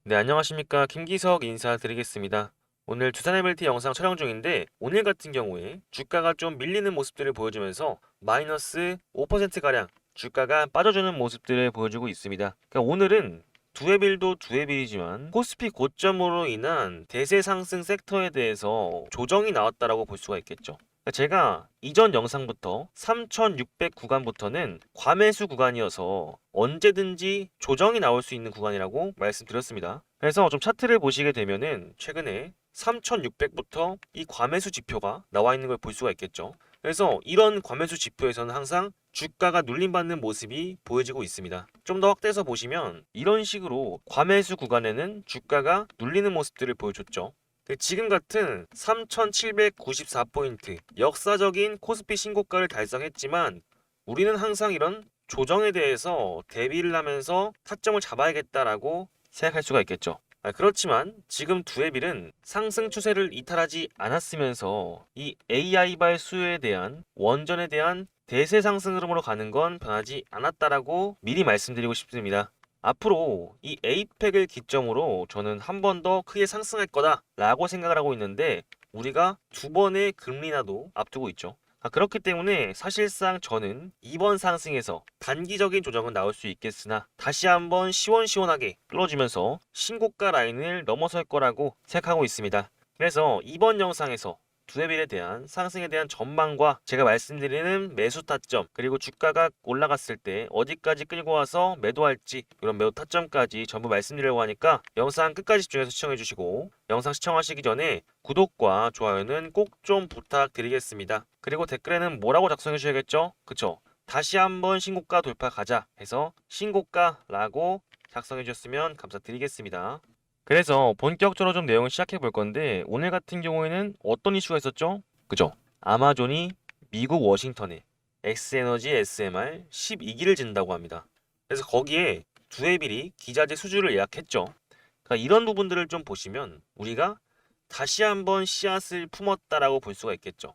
네, 안녕하십니까. 김기석 인사드리겠습니다. 오늘 두산에벨티 영상 촬영 중인데 오늘 같은 경우에 주가가 좀 밀리는 모습들을 보여주면서 마이너스 5%가량 주가가 빠져주는 모습들을 보여주고 있습니다. 그러니까 오늘은 두에빌도 두에빌이지만 코스피 고점으로 인한 대세 상승 섹터에 대해서 조정이 나왔다라고 볼 수가 있겠죠. 그러니까 제가 이전 영상부터 3600 구간부터는 과매수 구간이어서 언제든지 조정이 나올 수 있는 구간이라고 말씀드렸습니다. 그래서 좀 차트를 보시게 되면은 최근에 3600부터 이 과매수 지표가 나와 있는 걸 볼 수가 있겠죠. 그래서 이런 과매수 지표에서는 항상 주가가 눌림받는 모습이 보여지고 있습니다. 좀 더 확대해서 보시면 이런 식으로 과매수 구간에는 주가가 눌리는 모습들을 보여줬죠. 지금 같은 3794포인트 역사적인 코스피 신고가를 달성했지만 우리는 항상 이런 조정에 대해서 대비를 하면서 타점을 잡아야겠다라고 생각할 수가 있겠죠. 그렇지만 지금 두에빌은 상승 추세를 이탈하지 않았으면서 이 AI발 수요에 대한 원전에 대한 대세 상승 흐름으로 가는 건 변하지 않았다라고 미리 말씀드리고 싶습니다. 앞으로 이 에이펙을 기점으로 저는 한 번 더 크게 상승할 거다라고 생각을 하고 있는데 우리가 두 번의 금리 인하도 앞두고 있죠. 그렇기 때문에 사실상 저는 이번 상승에서 단기적인 조정은 나올 수 있겠으나 다시 한번 시원시원하게 뚫어주면서 신고가 라인을 넘어설 거라고 생각하고 있습니다. 그래서 이번 영상에서 두에빌에 대한 상승에 대한 전망과 제가 말씀드리는 매수 타점 그리고 주가가 올라갔을 때 어디까지 끌고 와서 매도할지 이런 매도 타점까지 전부 말씀드리려고 하니까 영상 끝까지 집중해서 시청해 주시고 영상 시청하시기 전에 구독과 좋아요는 꼭 좀 부탁드리겠습니다. 그리고 댓글에는 뭐라고 작성해 주셔야겠죠? 그쵸? 다시 한번 신고가 돌파 가자 해서 신고가라고 작성해 주셨으면 감사드리겠습니다. 그래서 본격적으로 좀 내용을 시작해 볼 건데 오늘 같은 경우에는 어떤 이슈가 있었죠? 그죠? 아마존이 미국 워싱턴에 엑스에너지 SMR 12기를 진다고 합니다. 그래서 거기에 두에빌이 기자재 수주를 예약했죠. 그러니까 이런 부분들을 좀 보시면 우리가 다시 한번 씨앗을 품었다라고 볼 수가 있겠죠.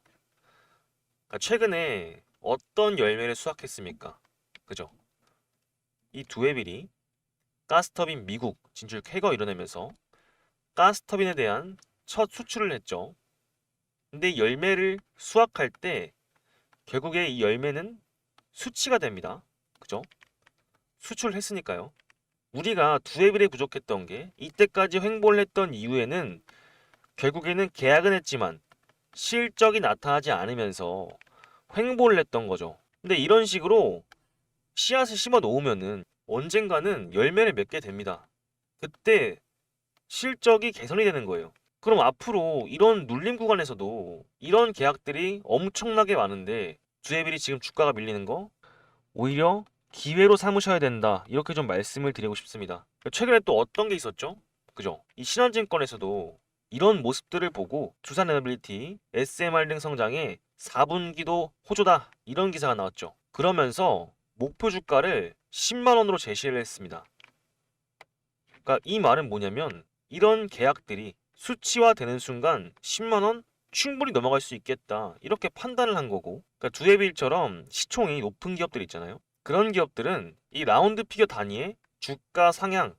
그러니까 최근에 어떤 열매를 수확했습니까? 그죠? 이 두에빌이 가스터빈 미국 진출 쾌거 이뤄내면서 가스터빈에 대한 첫 수출을 했죠. 근데 열매를 수확할 때 결국에 이 열매는 수치가 됩니다. 그죠? 수출을 했으니까요. 우리가 두에빌에 부족했던 게 이때까지 횡보를 했던 이유에는 결국에는 계약은 했지만 실적이 나타나지 않으면서 횡보를 했던 거죠. 근데 이런 식으로 씨앗을 심어 놓으면은 언젠가는 열매를 맺게 됩니다. 그때 실적이 개선이 되는 거예요. 그럼 앞으로 이런 눌림 구간에서도 이런 계약들이 엄청나게 많은데 두에빌이 지금 주가가 밀리는 거 오히려 기회로 삼으셔야 된다. 이렇게 좀 말씀을 드리고 싶습니다. 최근에 또 어떤 게 있었죠? 그죠? 이 신한증권에서도 이런 모습들을 보고 두산에너빌리티 SMR 등 성장에 4분기도 호조다. 이런 기사가 나왔죠. 그러면서 목표 주가를 10만 원으로 제시를 했습니다. 그러니까 이 말은 뭐냐면 이런 계약들이 수치화되는 순간 10만 원 충분히 넘어갈 수 있겠다. 이렇게 판단을 한 거고. 그러니까 두에빌처럼 시총이 높은 기업들 있잖아요. 그런 기업들은 이 라운드 피겨 단위의 주가 상향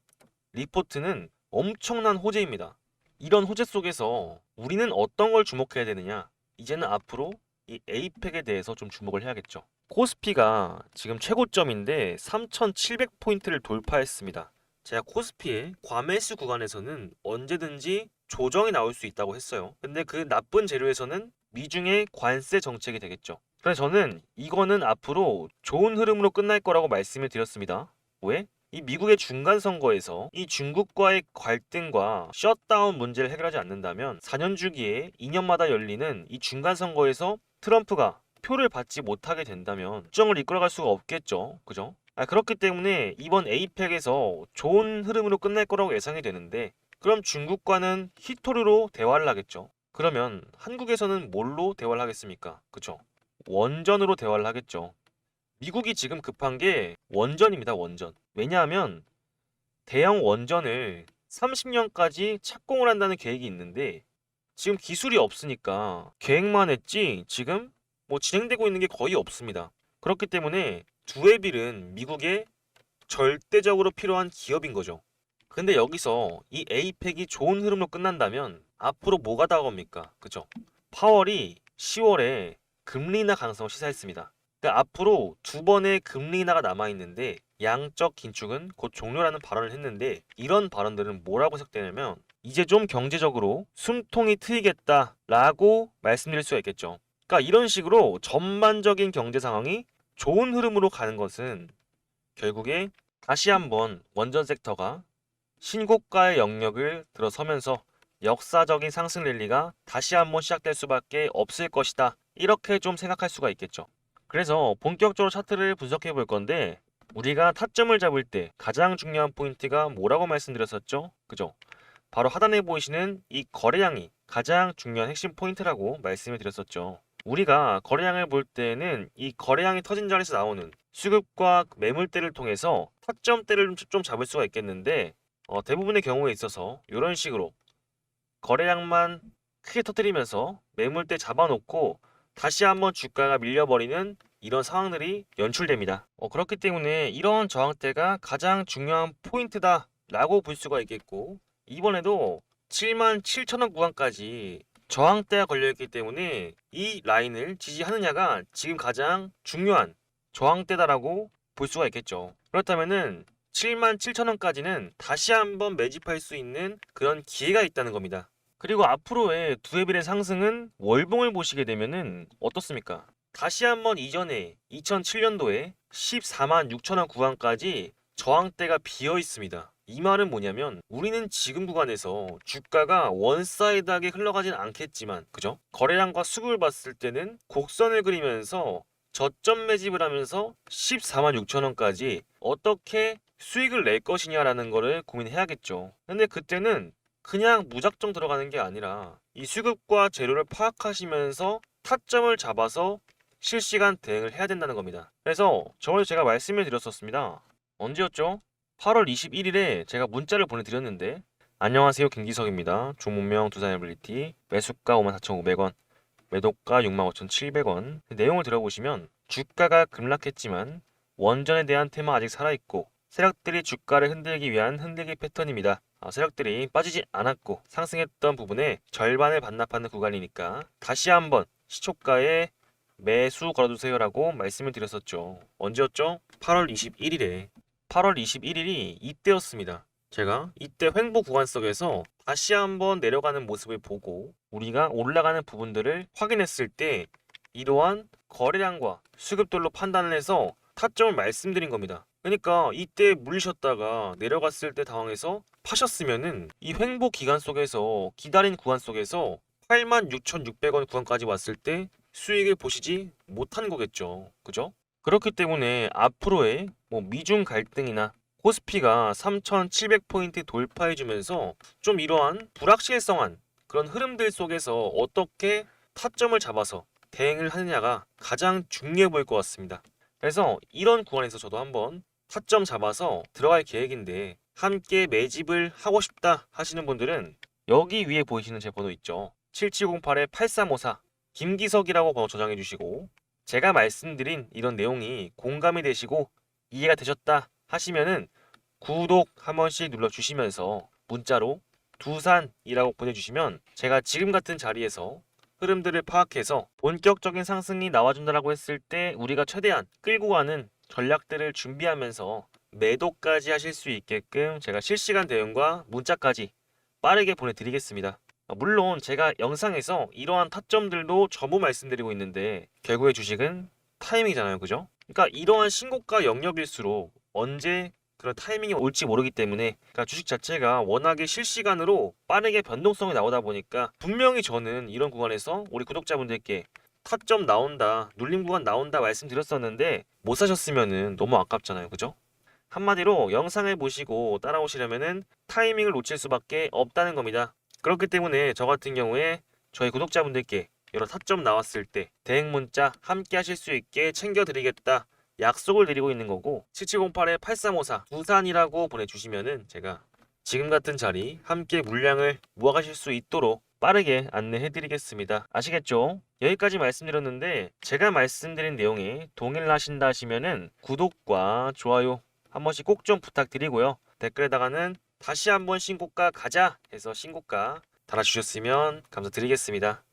리포트는 엄청난 호재입니다. 이런 호재 속에서 우리는 어떤 걸 주목해야 되느냐? 이제는 앞으로 이 에이펙에 대해서 좀 주목을 해야겠죠. 코스피가 지금 최고점인데 3,700포인트를 돌파했습니다. 제가 코스피의 과매수 구간에서는 언제든지 조정이 나올 수 있다고 했어요. 근데 그 나쁜 재료에서는 미중의 관세 정책이 되겠죠. 그래서 저는 이거는 앞으로 좋은 흐름으로 끝날 거라고 말씀을 드렸습니다. 왜? 이 미국의 중간 선거에서 이 중국과의 갈등과 셧다운 문제를 해결하지 않는다면 4년 주기에 2년마다 열리는 이 중간 선거에서 트럼프가 표를 받지 못하게 된다면 국정을 이끌어갈 수가 없겠죠. 그죠? 그렇기 때문에 이번 에이펙에서 좋은 흐름으로 끝날 거라고 예상이 되는데 그럼 중국과는 히토류로 대화를 하겠죠. 그러면 한국에서는 뭘로 대화를 하겠습니까? 그죠? 원전으로 대화를 하겠죠. 미국이 지금 급한 게 원전입니다, 원전. 왜냐하면 대형 원전을 30년까지 착공을 한다는 계획이 있는데 지금 기술이 없으니까 계획만 했지 지금 뭐 진행되고 있는 게 거의 없습니다. 그렇기 때문에 두에빌은 미국에 절대적으로 필요한 기업인 거죠. 근데 여기서 이 에이펙이 좋은 흐름으로 끝난다면 앞으로 뭐가 다가옵니까? 그죠? 파월이 10월에 금리 인하 가능성을 시사했습니다. 그러니까 앞으로 두 번의 금리 인하가 남아있는데 양적 긴축은 곧 종료라는 발언을 했는데, 이런 발언들은 뭐라고 해석되냐면 이제 좀 경제적으로 숨통이 트이겠다라고 말씀드릴 수가 있겠죠. 그러니까 이런 식으로 전반적인 경제 상황이 좋은 흐름으로 가는 것은 결국에 다시 한번 원전 섹터가 신고가의 영역을 들어서면서 역사적인 상승 랠리가 다시 한번 시작될 수밖에 없을 것이다, 이렇게 좀 생각할 수가 있겠죠. 그래서 본격적으로 차트를 분석해 볼 건데, 우리가 타점을 잡을 때 가장 중요한 포인트가 뭐라고 말씀드렸었죠? 그죠? 바로 하단에 보이시는 이 거래량이 가장 중요한 핵심 포인트라고 말씀을 드렸었죠. 우리가 거래량을 볼 때는 이 거래량이 터진 자리에서 나오는 수급과 매물대를 통해서 타점대를 좀 잡을 수가 있겠는데, 대부분의 경우에 있어서 이런 식으로 거래량만 크게 터뜨리면서 매물대 잡아놓고 다시 한번 주가가 밀려버리는 이런 상황들이 연출됩니다. 그렇기 때문에 이런 저항대가 가장 중요한 포인트다라고 볼 수가 있겠고, 이번에도 77,000원 구간까지 저항대가 걸려있기 때문에 이 라인을 지지하느냐가 지금 가장 중요한 저항대다라고 볼 수가 있겠죠. 그렇다면은 77,000원까지는 다시 한번 매집할 수 있는 그런 기회가 있다는 겁니다. 그리고 앞으로의 두에빌의 상승은 월봉을 보시게 되면은 어떻습니까? 다시 한번 이전에 2007년도에 14만 6천원 구간까지 저항대가 비어 있습니다. 이 말은 뭐냐면 우리는 지금 구간에서 주가가 원사이드하게 흘러가진 않겠지만, 그죠? 거래량과 수급을 봤을 때는 곡선을 그리면서 저점 매집을 하면서 14만 6천원까지 어떻게 수익을 낼 것이냐라는 거를 고민해야겠죠. 근데 그때는 그냥 무작정 들어가는 게 아니라 이 수급과 재료를 파악하시면서 타점을 잡아서 실시간 대응을 해야 된다는 겁니다. 그래서 저번에 제가 말씀을 드렸었습니다. 언제였죠? 8월 21일에 제가 문자를 보내드렸는데, 안녕하세요, 김기석입니다. 종목명 두산에블리티, 매수가 54,500원, 매도가 65,700원. 내용을 들어보시면 주가가 급락했지만 원전에 대한 테마 아직 살아있고 세력들이 주가를 흔들기 위한 흔들기 패턴입니다. 세력들이 빠지지 않았고 상승했던 부분에 절반을 반납하는 구간이니까 다시 한번 시초가에 매수 걸어두세요라고 말씀을 드렸었죠. 언제였죠? 8월 21일에. 8월 21일이 이때였습니다. 제가 이때 횡보 구간 속에서 다시 한번 내려가는 모습을 보고 우리가 올라가는 부분들을 확인했을 때 이러한 거래량과 수급들로 판단을 해서 타점을 말씀드린 겁니다. 그러니까 이때 물리셨다가 내려갔을 때 당황해서 파셨으면은 이 횡보 기간 속에서 기다린 구간 속에서 86,600원 구간까지 왔을 때 수익을 보시지 못한 거겠죠. 그죠? 그렇기 때문에 앞으로의 미중 갈등이나 코스피가 3,700포인트 돌파해주면서 좀 이러한 불확실성한 그런 흐름들 속에서 어떻게 타점을 잡아서 대응을 하느냐가 가장 중요해 보일 것 같습니다. 그래서 이런 구간에서 저도 한번 타점 잡아서 들어갈 계획인데, 함께 매집을 하고 싶다 하시는 분들은 여기 위에 보이시는 제 번호 있죠. 7708-8354 김기석이라고 번호 저장해 주시고, 제가 말씀드린 이런 내용이 공감이 되시고 이해가 되셨다 하시면은 구독 한 번씩 눌러주시면서 문자로 두산이라고 보내주시면 제가 지금 같은 자리에서 흐름들을 파악해서 본격적인 상승이 나와준다라고 했을 때 우리가 최대한 끌고 가는 전략들을 준비하면서 매도까지 하실 수 있게끔 제가 실시간 대응과 문자까지 빠르게 보내드리겠습니다. 물론 제가 영상에서 이러한 타점들도 전부 말씀드리고 있는데 결국에 주식은 타이밍이잖아요. 그죠? 그러니까 이러한 신고가 영역일수록 언제 그런 타이밍이 올지 모르기 때문에, 그러니까 주식 자체가 워낙에 실시간으로 빠르게 변동성이 나오다 보니까 분명히 저는 이런 구간에서 우리 구독자분들께 타점 나온다, 눌림 구간 나온다 말씀드렸었는데 못 사셨으면은 너무 아깝잖아요. 그죠? 한마디로 영상을 보시고 따라오시려면은 타이밍을 놓칠 수밖에 없다는 겁니다. 그렇기 때문에 저 같은 경우에 저희 구독자분들께 여러 타점 나왔을 때 대응 문자 함께 하실 수 있게 챙겨드리겠다 약속을 드리고 있는 거고, 7708-8354 두산이라고 보내주시면은 제가 지금 같은 자리 함께 물량을 모아가실 수 있도록 빠르게 안내해드리겠습니다. 아시겠죠? 여기까지 말씀드렸는데 제가 말씀드린 내용에 동의를 하신다 하시면은 구독과 좋아요 한 번씩 꼭 좀 부탁드리고요. 댓글에다가는 다시 한번 신고가 가자 해서 신고가 달아주셨으면 감사드리겠습니다.